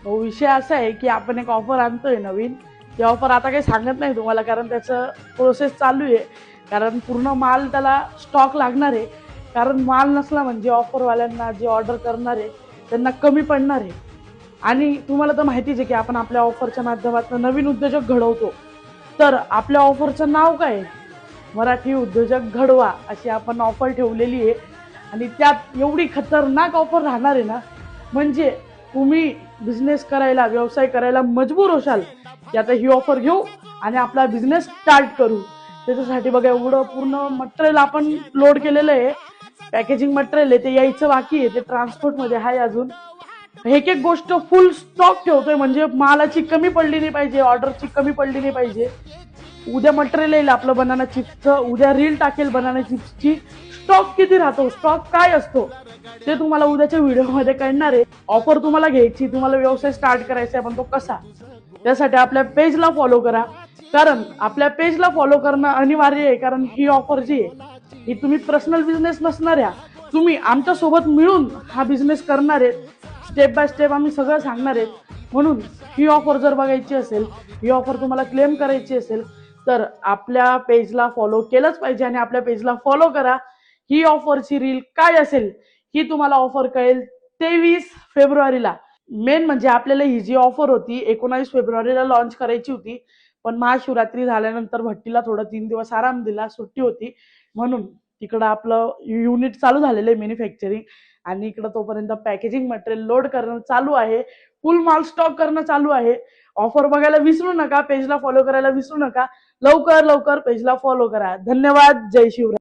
विषय असा आहे की आपण एक ऑफर आणतोय नवीन. ती ऑफर आता काही सांगत नाही तुम्हाला, कारण त्याचं प्रोसेस चालू आहे. कारण पूर्ण माल त्याला स्टॉक लागणार आहे. कारण माल नसला म्हणजे ऑफरवाल्यांना, जे ऑर्डर करणार आहे त्यांना कमी पडणार आहे. आणि तुम्हाला तर माहितीच आहे की आपण आपल्या ऑफरच्या माध्यमातून नवीन उद्योजक घडवतो. तर आपल्या ऑफरचं नाव काय आहे? मराठी उद्योजक घडवा अशी आपण ऑफर ठेवलेली आहे. आणि त्यात एवढी खतरनाक ऑफर राहणार आहे ना, म्हणजे तुम्ही बिझनेस करायला, व्यवसाय करायला मजबूर होशाल की आता ही ऑफर घेऊ आणि आपला बिझनेस स्टार्ट करू. त्याच्यासाठी बघा एवढं पूर्ण मटेरियल आपण लोड केलेलं आहे. पॅकेजिंग मटेरियल आहे ते यायचं बाकी आहे, ते ट्रान्सपोर्टमध्ये आहे अजून. एक एक गोष्ट फुल स्टॉक ठेवतोय, म्हणजे मालाची कमी पडली नाही पाहिजे, ऑर्डरची कमी पडली नाही पाहिजे. उद्या मटेरियल येईल आपलं बनाना चिप्सचं, उद्या रील टाकेल बनाना चिप्सची. स्टॉक किती राहतो, स्टॉक काय असतो ते तुम्हाला उद्याच्या व्हिडिओमध्ये कळणार आहे. ऑफर तुम्हाला घ्यायची, तुम्हाला व्यवसाय स्टार्ट करायचा आहे, पण तो कसा, त्यासाठी आपल्या पेजला फॉलो करा. कारण आपल्या पेजला फॉलो करणं अनिवार्य आहे. कारण ही ऑफर जी आहे ही तुम्ही पर्सनल बिझनेस नसणाऱ्या, तुम्ही आमच्या सोबत मिळून हा बिझनेस करणार आहेत. स्टेप बाय स्टेप आम्ही सगळं सांगणार आहेत. म्हणून ही ऑफर जर बघायची असेल, ही ऑफर तुम्हाला क्लेम करायची असेल, तर आपल्या पेजला फॉलो केलंच पाहिजे. आणि आपल्या पेजला फॉलो करा. ही ऑफरची रील काय असेल ही तुम्हाला ऑफर कळेल 23 फेब्रुवारीला. मेन म्हणजे आपल्याला ही जी ऑफर होती 19 फेब्रुवारीला लॉन्च करायची होती, पण महाशिवरात्री झाल्यानंतर भट्टीला थोडं 3 दिवस आराम दिला, सुट्टी होती, म्हणून तिकडं आपलं युनिट चालू झालेलं आहे मॅन्युफॅक्चरिंग. आणि इकडं तोपर्यंत पॅकेजिंग मटेरियल लोड करणं चालू आहे, फुल माल स्टॉक करणं चालू आहे. ऑफर बघायला विसरू नका, पेजला फॉलो करायला विसरू नका. लवकर लवकर पेजला फॉलो करा. धन्यवाद. जय शिवराय.